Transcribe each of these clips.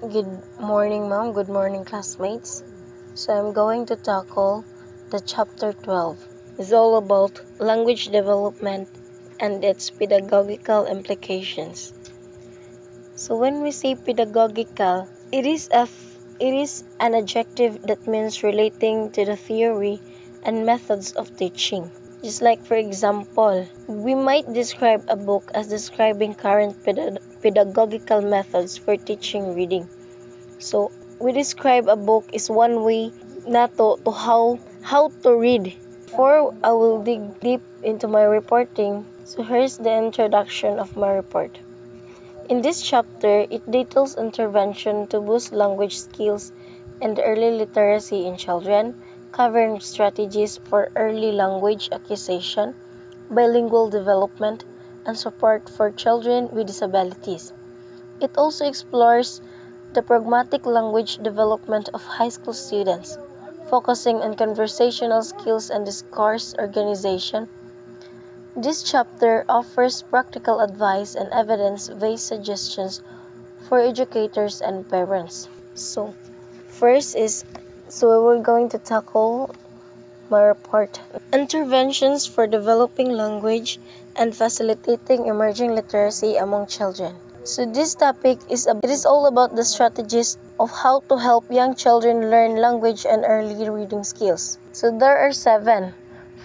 Good morning, ma'am. Good morning, classmates. So I'm going to tackle the chapter 12. It's all about language development and its pedagogical implications. So when we say pedagogical, it is an adjective that means relating to the theory and methods of teaching. Just like, for example, we might describe a book as describing current pedagogical methods for teaching reading. So, we describe a book is one way na to how to read. Before I will dig deep into my reporting, so here's the introduction of my report. In this chapter, it details intervention to boost language skills and early literacy in children, covering strategies for early language acquisition, bilingual development, and support for children with disabilities. It also explores the pragmatic language development of high school students, focusing on conversational skills and discourse organization. This chapter offers practical advice and evidence-based suggestions for educators and parents. So, first is, we're going to tackle my report. Interventions for developing language and facilitating emerging literacy among children. So this topic it is all about the strategies of how to help young children learn language and early reading skills. So there are 7.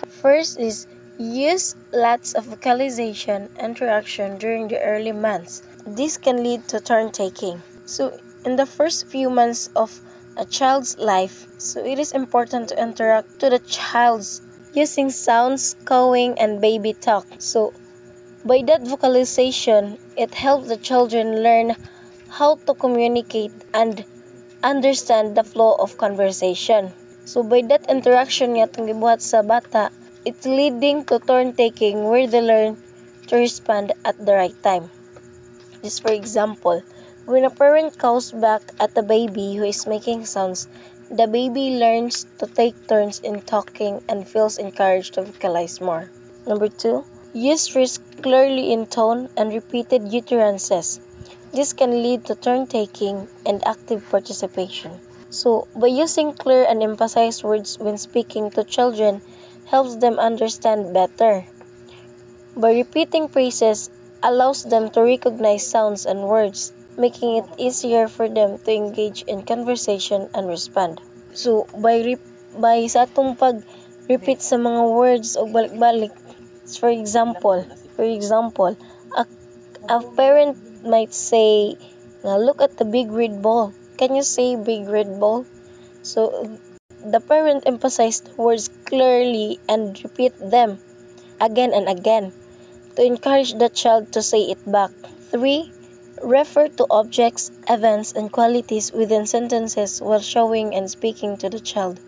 First is use lots of vocalization interaction during the early months. This can lead to turn taking. So in the first few months of a child's life, so it is important to interact to the child's using sounds, cawing, and baby talk. So by that vocalization, it helps the children learn how to communicate and understand the flow of conversation. So by that interaction nga itong gibuhat sa bata, it's leading to turn-taking where they learn to respond at the right time. Just for example, when a parent calls back at the baby who is making sounds, the baby learns to take turns in talking and feels encouraged to vocalize more. Number 2, use phrase clearly in tone and repeated utterances. This can lead to turn-taking and active participation. So, by using clear and emphasized words when speaking to children helps them understand better. By repeating phrases allows them to recognize sounds and words, making it easier for them to engage in conversation and respond. So, by sa atong pag-repeat sa mga words o balik-balik, for example, a parent might say, look at the big red ball. Can you say big red ball? So, the parent emphasized words clearly and repeat them again and again to encourage the child to say it back. 3. Refer to objects, events, and qualities within sentences while showing and speaking to the child.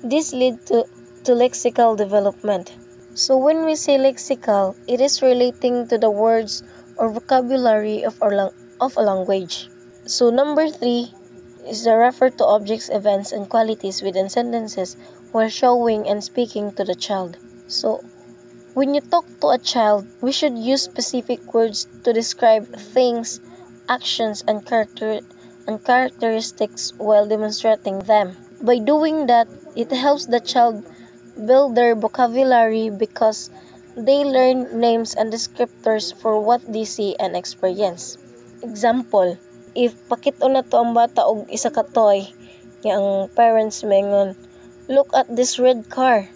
This leads to lexical development. So when we say lexical, it is relating to the words or vocabulary of a language. So number 3 is the refer to objects, events, and qualities within sentences while showing and speaking to the child. So when you talk to a child, we should use specific words to describe things, actions, and characteristics while demonstrating them. By doing that, it helps the child build their vocabulary because they learn names and descriptors for what they see and experience. Example, if pakito na to ang bata og isa ka toy, ang parents mengon, look at this red car.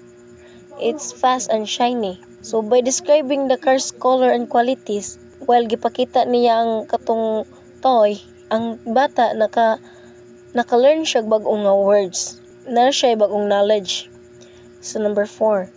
It's fast and shiny. So by describing the car's color and qualities, while gipakita niya ang katong toy, ang bata naka-learn siya bag-ong nga words. Na siya bagong knowledge. So number 4,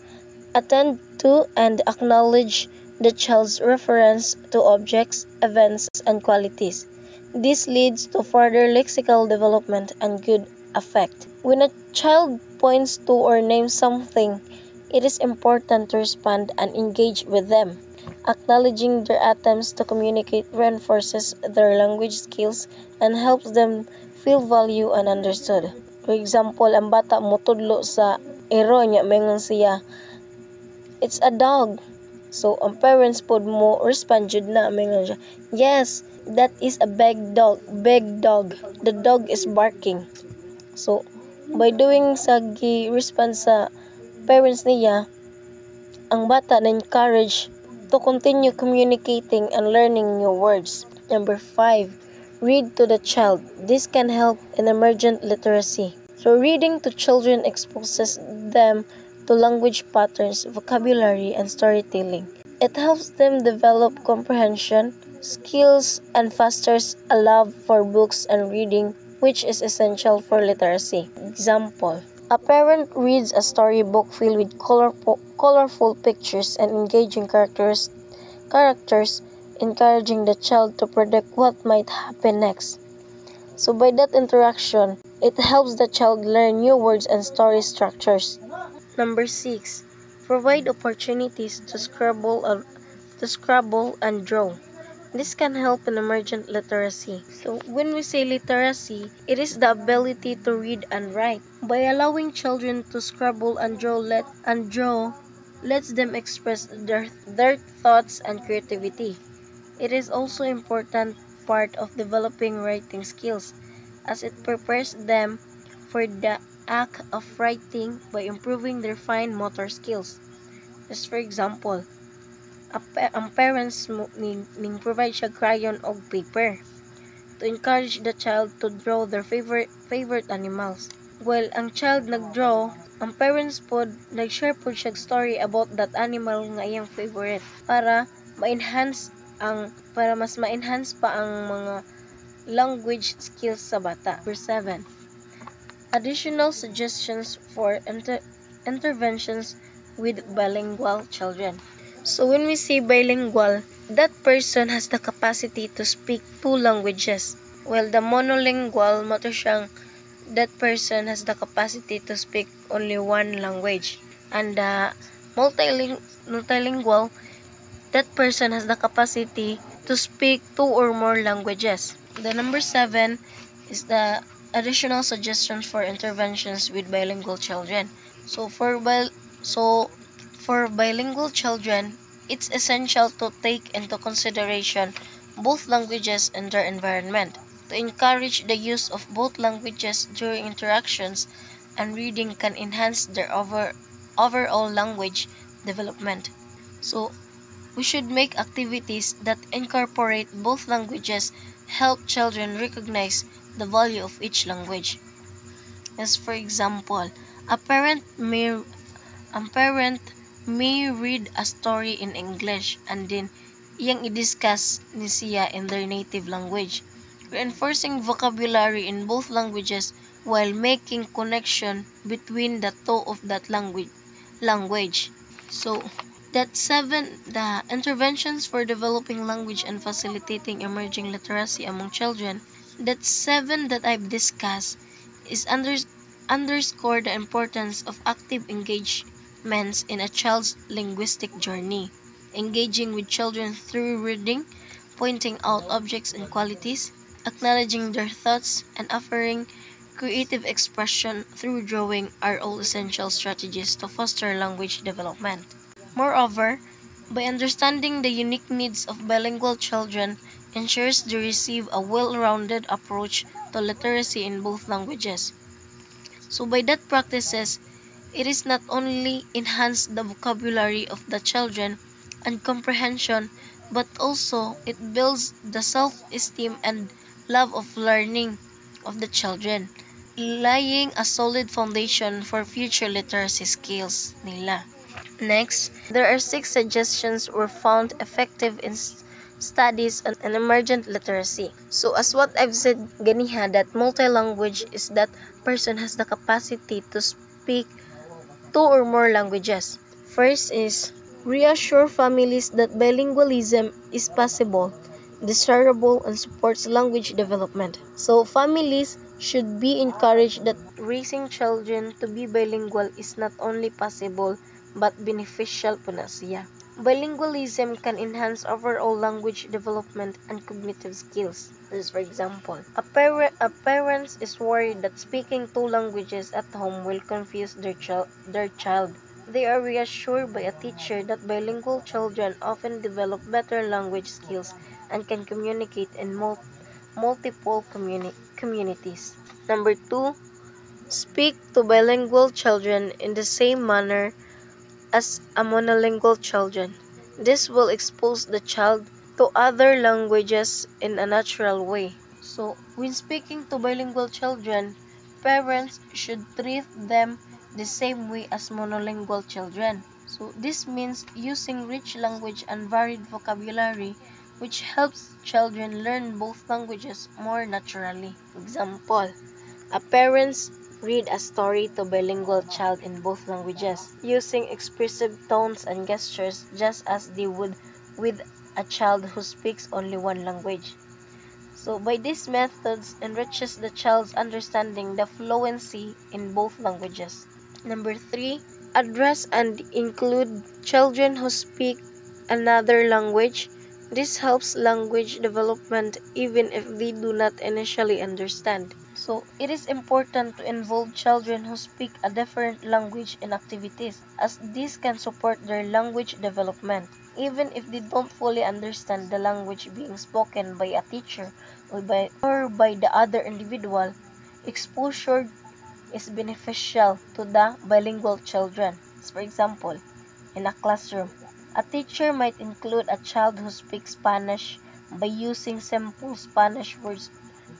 attend to and acknowledge the child's reference to objects, events, and qualities. This leads to further lexical development and good effect. When a child points to or names something, it is important to respond and engage with them. Acknowledging their attempts to communicate reinforces their language skills and helps them feel valued and understood. For example, ang bata motudlo sa ero niya, mengon siya, it's a dog. So, ang parents pod mo respond jud na, mengon siya, yes, That is a big dog. Big dog. The dog is barking. So, by doing sa gi-respond sa parents niya, ang bata na encourage to continue communicating and learning new words. Number 5, read to the child. This can help in emergent literacy. So reading to children exposes them to language patterns, vocabulary, and storytelling. It helps them develop comprehension, skills, and fosters a love for books and reading, which is essential for literacy. Example: a parent reads a storybook filled with colorful pictures and engaging characters, encouraging the child to predict what might happen next. So by that interaction, it helps the child learn new words and story structures. Number 6, provide opportunities to scrabble and draw. This can help in emergent literacy. So when we say literacy, it is the ability to read and write. By allowing children to scrabble and draw lets them express their thoughts and creativity. It is also important part of developing writing skills, as it prepares them for the act of writing by improving their fine motor skills. Just for example, ang parents ning provide siya crayon o paper to encourage the child to draw their favorite animals. While ang child nagdraw, ang parents pod nag-share pod siya story about that animal nga iyang favorite para mas ma-enhance pa ang mga language skills sa bata. Number 7, additional suggestions for interventions with bilingual children. So when we say bilingual, that person has the capacity to speak 2 languages. While the monolingual, that person has the capacity to speak only 1 language. And the multilingual, that person has the capacity to speak 2 or more languages. The number 7 is the additional suggestions for interventions with bilingual children. So for bilingual children, it's essential to take into consideration both languages and their environment. To encourage the use of both languages during interactions and reading can enhance their overall language development. So, we should make activities that incorporate both languages, help children recognize the value of each language. As for example, a parent may read a story in English and then iyang i-discuss ni siya in their native language, reinforcing vocabulary in both languages while making connection between the two of that language. So, the interventions for developing language and facilitating emerging literacy among children, that 7 that I've discussed is underscore the importance of active engagements in a child's linguistic journey. Engaging with children through reading, pointing out objects and qualities, acknowledging their thoughts, and offering creative expression through drawing are all essential strategies to foster language development. Moreover, by understanding the unique needs of bilingual children ensures they receive a well-rounded approach to literacy in both languages. So by that practices, it is not only enhance the vocabulary of the children and comprehension, but also it builds the self-esteem and love of learning of the children, laying a solid foundation for future literacy skills nila. Next, there are 6 suggestions were found effective in studies on emergent literacy. So as what I've said ganiha, that multi-language is that person has the capacity to speak 2 or more languages. First is reassure families that bilingualism is possible, desirable, and supports language development. So families should be encouraged that raising children to be bilingual is not only possible but beneficial po na siya. Bilingualism can enhance overall language development and cognitive skills. As for example, a parent is worried that speaking 2 languages at home will confuse their child. They are reassured by a teacher that bilingual children often develop better language skills and can communicate in multiple communities. Number 2, speak to bilingual children in the same manner as a monolingual children. This will expose the child to other languages in a natural way. So, when speaking to bilingual children, parents should treat them the same way as monolingual children. So, this means using rich language and varied vocabulary, which helps children learn both languages more naturally. Example, a parents read a story to bilingual child in both languages, using expressive tones and gestures just as they would with a child who speaks only one language. So by these methods enriches the child's understanding the fluency in both languages. Number 3, address and include children who speak another language. This helps language development even if they do not initially understand. So, it is important to involve children who speak a different language in activities, as this can support their language development. Even if they don't fully understand the language being spoken by a teacher or by the other individual, exposure is beneficial to the bilingual children. For example, in a classroom, a teacher might include a child who speaks Spanish by using simple Spanish words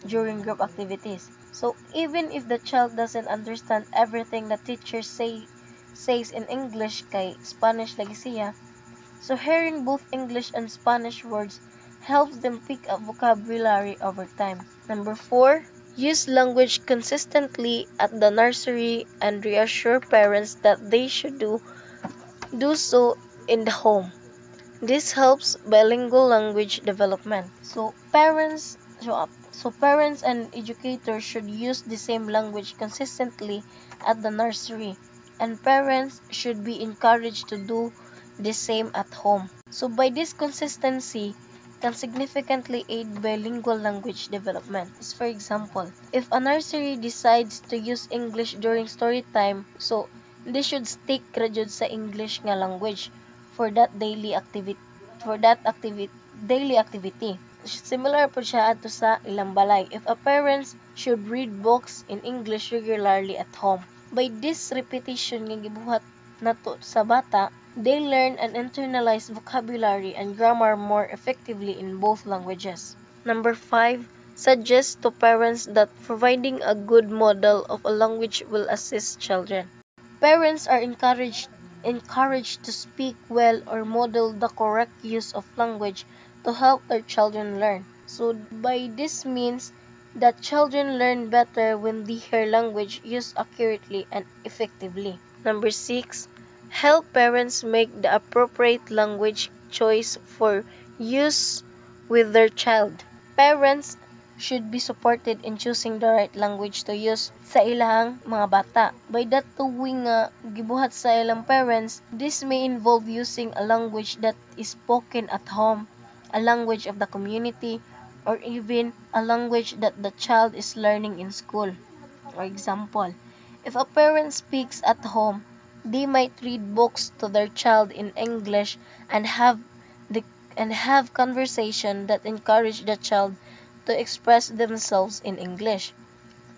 during group activities. So even if the child doesn't understand everything the teacher says in English kay Spanish lagi siya, so hearing both English and Spanish words helps them pick up vocabulary over time. Number 4, use language consistently at the nursery and reassure parents that they should do so in the home. This helps bilingual language development. So parents and educators should use the same language consistently at the nursery, and parents should be encouraged to do the same at home. So by this consistency can significantly aid bilingual language development. For example, if a nursery decides to use English during story time, so they should stick ra jud sa English nga language for that daily activity. Similar po siya ato sa ilang balay. If a parents should read books in English regularly at home. By this repetition nga gibuhat nato sa bata, they learn and internalize vocabulary and grammar more effectively in both languages. Number 5, suggest to parents that providing a good model of a language will assist children. Parents are encouraged to speak well or model the correct use of language to help their children learn. So by this means that children learn better when they hear language used accurately and effectively. Number 6, help parents make the appropriate language choice for use with their child. Parents should be supported in choosing the right language to use sa ilang mga bata. By that tuwing nga gibuhat sa ilang parents, this may involve using a language that is spoken at home, a language of the community, or even a language that the child is learning in school. For example, if a parent speaks at home, they might read books to their child in English and have conversation that encourage the child to express themselves in English.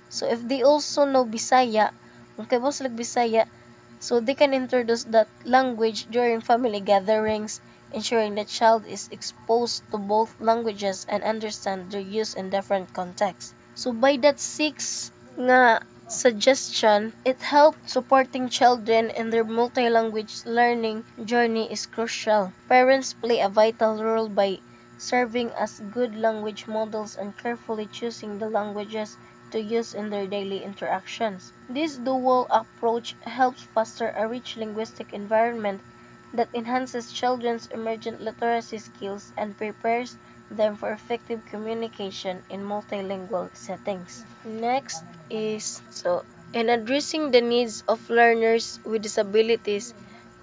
So if they also know Bisaya, kung kayo sila Bisaya, so they can introduce that language during family gatherings, ensuring the child is exposed to both languages and understand their use in different contexts. So by that 6 nga suggestion, it helps supporting children in their multi-language learning journey is crucial. Parents play a vital role by serving as good language models and carefully choosing the languages to use in their daily interactions. This dual approach helps foster a rich linguistic environment that enhances children's emergent literacy skills and prepares them for effective communication in multilingual settings. Next is, in addressing the needs of learners with disabilities,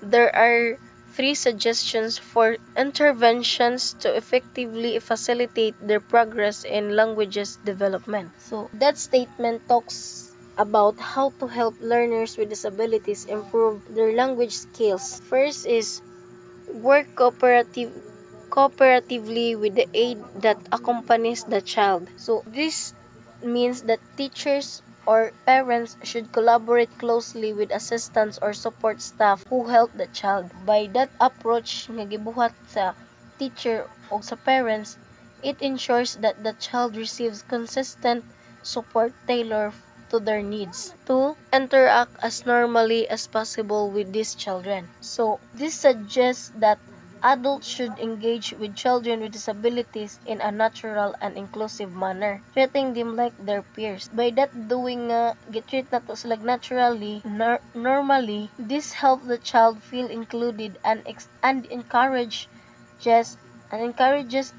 there are 3 suggestions for interventions to effectively facilitate their progress in languages development. So that statement talks about how to help learners with disabilities improve their language skills. First is work cooperatively with the aid that accompanies the child. So this means that teachers or parents should collaborate closely with assistants or support staff who help the child. By that approach nga gibuhat sa teacher o sa parents, it ensures that the child receives consistent support tailored to their needs to interact as normally as possible with these children. So, this suggests that adults should engage with children with disabilities in a natural and inclusive manner, treating them like their peers. By that doing gitreat na to sila naturally, normally, this helps the child feel included and encourages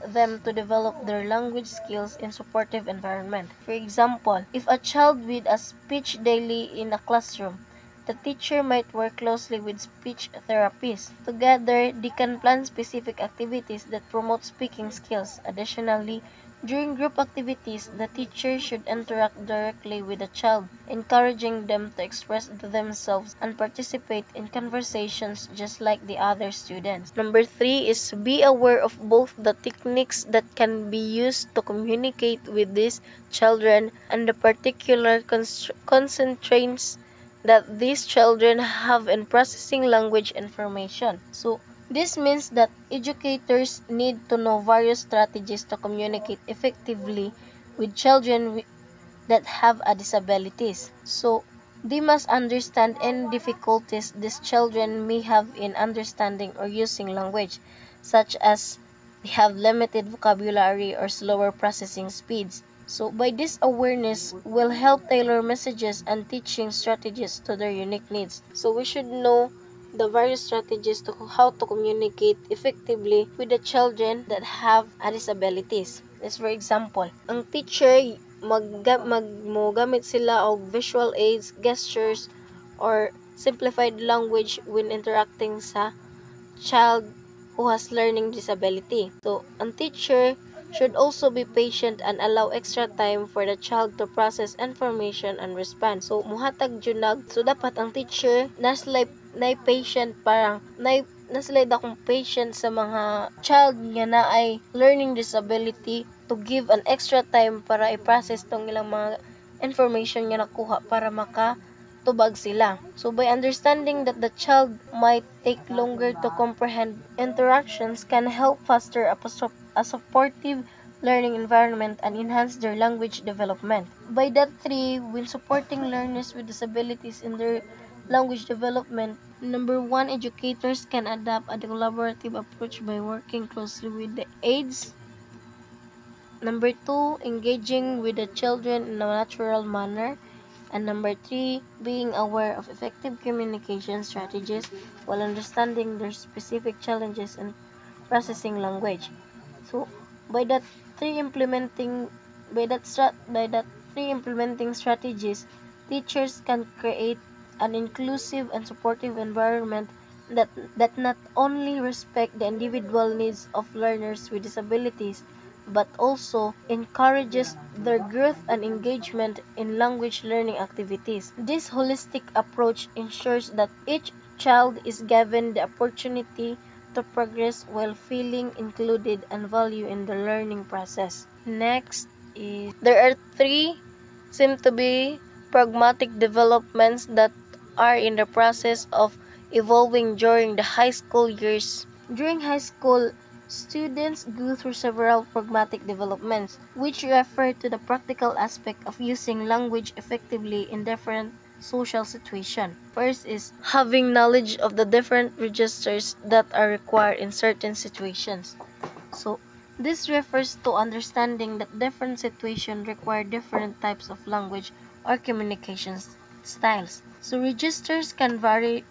them to develop their language skills in supportive environment. For example, if a child with a speech delay in a classroom, the teacher might work closely with speech therapists. Together, they can plan specific activities that promote speaking skills. Additionally, during group activities, the teacher should interact directly with the child, encouraging them to express themselves and participate in conversations just like the other students. Number 3 is be aware of both the techniques that can be used to communicate with these children and the particular constraints that these children have in processing language information. So, this means that educators need to know various strategies to communicate effectively with children that have a disabilities. So, they must understand any difficulties these children may have in understanding or using language, such as they have limited vocabulary or slower processing speeds. So, by this awareness will help tailor messages and teaching strategies to their unique needs. So, we should know the various strategies to how to communicate effectively with the children that have a disabilities. As for example, ang teacher mogamit sila og visual aids, gestures, or simplified language when interacting sa child who has learning disability. So, ang teacher should also be patient and allow extra time for the child to process information and respond. So, muhatag junag. So, dapat ang teacher naslay patient parang naslay akong patient sa mga child nga na ay learning disability to give an extra time para i-process tong ilang mga information nga nakuha para makatubag sila. So, by understanding that the child might take longer to comprehend, interactions can help foster a supportive learning environment and enhance their language development. By that 3, when supporting learners with disabilities in their language development, number 1, educators can adopt a collaborative approach by working closely with the aides. Number 2, engaging with the children in a natural manner. And number 3, being aware of effective communication strategies while understanding their specific challenges in processing language. So, by that three implementing strategies, teachers can create an inclusive and supportive environment that not only respect the individual needs of learners with disabilities but also encourages their growth and engagement in language learning activities. This holistic approach ensures that each child is given the opportunity to progress while feeling included and valued in the learning process. Next is there are 3 seem to be pragmatic developments that are in the process of evolving during the high school years. During high school, students go through several pragmatic developments, which refer to the practical aspect of using language effectively in different social situations. First is having knowledge of the different registers that are required in certain situations. So, this refers to understanding that different situations require different types of language or communication styles. So, registers can vary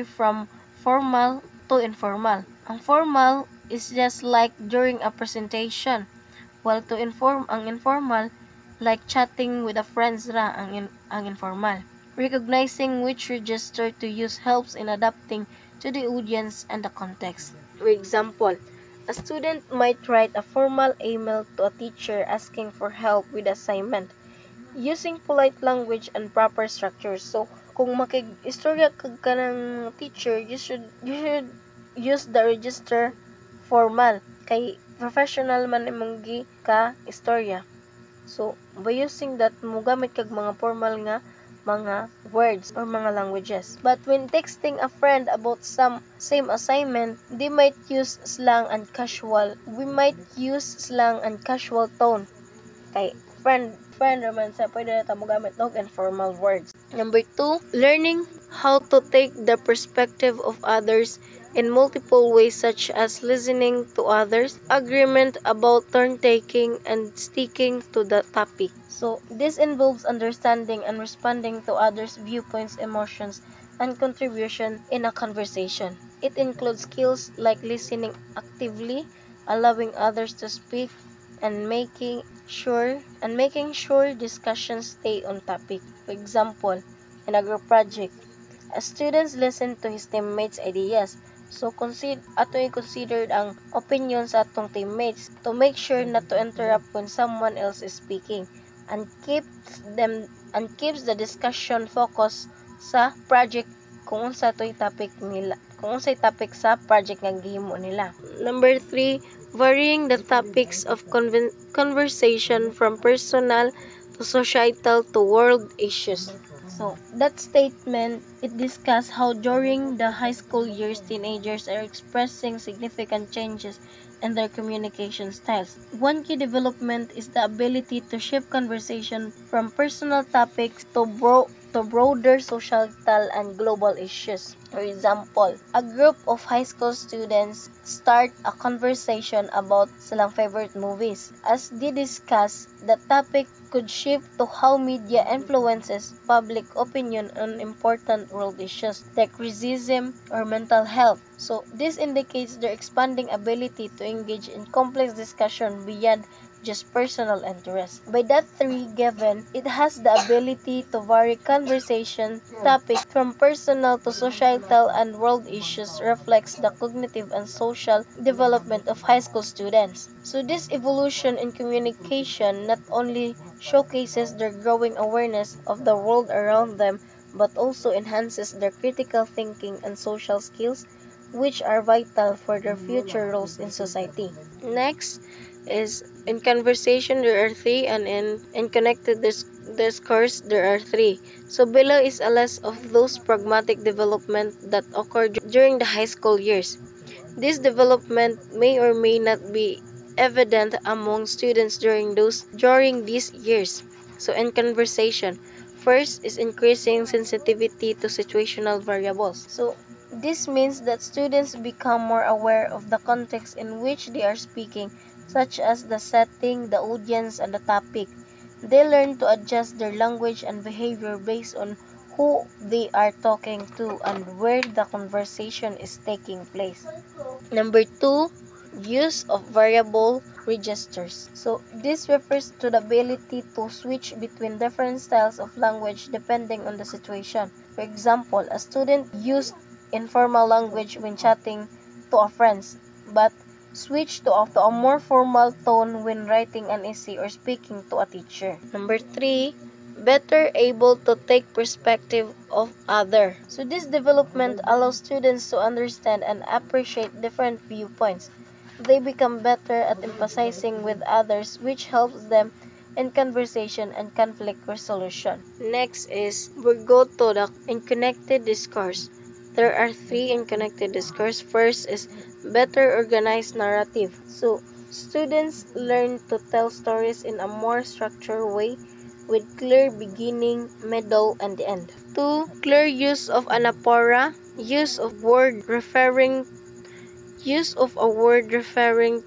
from formal to informal. Ang formal is just like during a presentation, while ang informal, like chatting with a friends ra ang informal. Recognizing which register to use helps in adapting to the audience and the context. For example, a student might write a formal email to a teacher asking for help with assignment, using polite language and proper structure. So, kung makig-istorya ka ng teacher, you should use the register formal. kay professional man imong gi ka istorya. So, by using that, mugamit kag mga formal nga mga words or mga languages. But when texting a friend about some same assignment, they might use slang and casual. We might use slang and casual tone. Kay friend naman sa pwede na mo gamit og informal words. Number 2, learning how to take the perspective of others in multiple ways such as listening to others, agreement about turn taking, and sticking to the topic. So, this involves understanding and responding to others' viewpoints, emotions, and contribution in a conversation. It includes skills like listening actively, allowing others to speak, and making sure discussions stay on topic. For example, in a group project, a student listen to his teammates' ideas. So considered ang opinions sa atong teammates to make sure not to interrupt when someone else is speaking and keeps the discussion focused sa project kung unsay topic sa project nga gihimo nila. Number 3, varying the topics of conversation from personal to societal to world issues. So, that statement, it discussed how during the high school years, teenagers are expressing significant changes in their communication styles. One key development is the ability to shift conversation from personal topics to broader societal and global issues. For example, a group of high school students start a conversation about silang favorite movies. As they discuss, the topic could shift to how media influences public opinion on important world issues like racism or mental health. So, this indicates their expanding ability to engage in complex discussion beyond just personal interest. By that 3 given, it has the ability to vary conversation topics from personal to societal and world issues reflects the cognitive and social development of high school students. So this evolution in communication not only showcases their growing awareness of the world around them, but also enhances their critical thinking and social skills, which are vital for their future roles in society. Next is in conversation there are 3 and in connected discourse there are 3. So below is a list of those pragmatic development that occur during the high school years. This development may or may not be evident among students during these years. So in conversation, first is increasing sensitivity to situational variables. So this means that students become more aware of the context in which they are speaking, such as the setting, the audience, and the topic. They learn to adjust their language and behavior based on who they are talking to and where the conversation is taking place. Number 2, use of variable registers. So this refers to the ability to switch between different styles of language depending on the situation. For example, a student used informal language when chatting to a friend, but switch to a more formal tone when writing an essay or speaking to a teacher. Number 3, better able to take perspective of other. So this development allows students to understand and appreciate different viewpoints. They become better at emphasizing with others, which helps them in conversation and conflict resolution. Next is we go to the unconnected discourse. There are 3 in connected discourse. First is better organized narrative. So, students learn to tell stories in a more structured way with clear beginning, middle, and end. 2. Clear use of anaphora, use of a word referring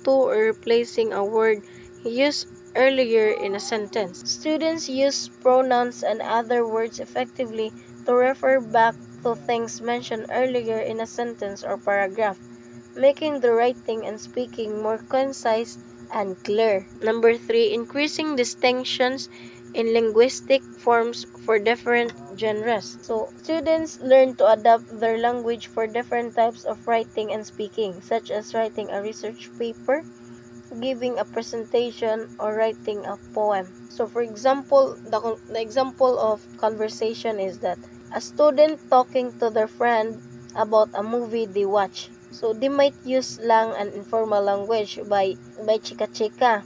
to or replacing a word used earlier in a sentence. Students use pronouns and other words effectively to refer back to things mentioned earlier in a sentence or paragraph, making the writing and speaking more concise and clear. Number 3, increasing distinctions in linguistic forms for different genres. So, students learn to adapt their language for different types of writing and speaking, such as writing a research paper, giving a presentation, or writing a poem. So, for example, the example of conversation is that a student talking to their friend about a movie they watch. So they might use slang and informal language by chika-chika.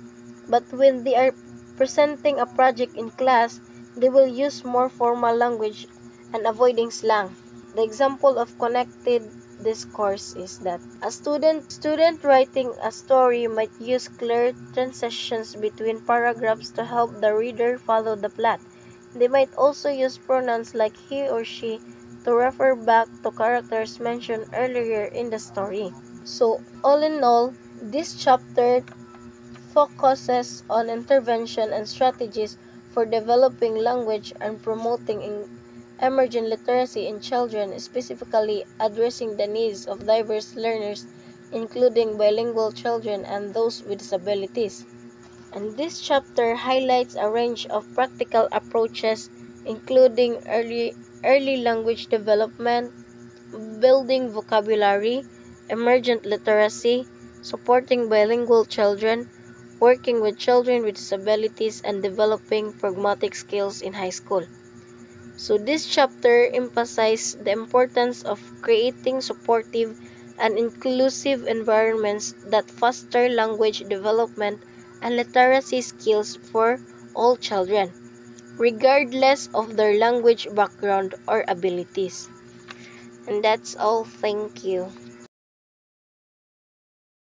But when they are presenting a project in class, they will use more formal language and avoiding slang. The example of connected discourse is that a student writing a story might use clear transitions between paragraphs to help the reader follow the plot. They might also use pronouns like he or she to refer back to characters mentioned earlier in the story. So, all in all, this chapter focuses on intervention and strategies for developing language and promoting emerging literacy in children, specifically addressing the needs of diverse learners, including bilingual children and those with disabilities. And this chapter highlights a range of practical approaches, including early language development, building vocabulary, emergent literacy, supporting bilingual children, working with children with disabilities, and developing pragmatic skills in high school. So this chapter emphasizes the importance of creating supportive and inclusive environments that foster language development and literacy skills for all children, regardless of their language background or abilities. And that's all. Thank you.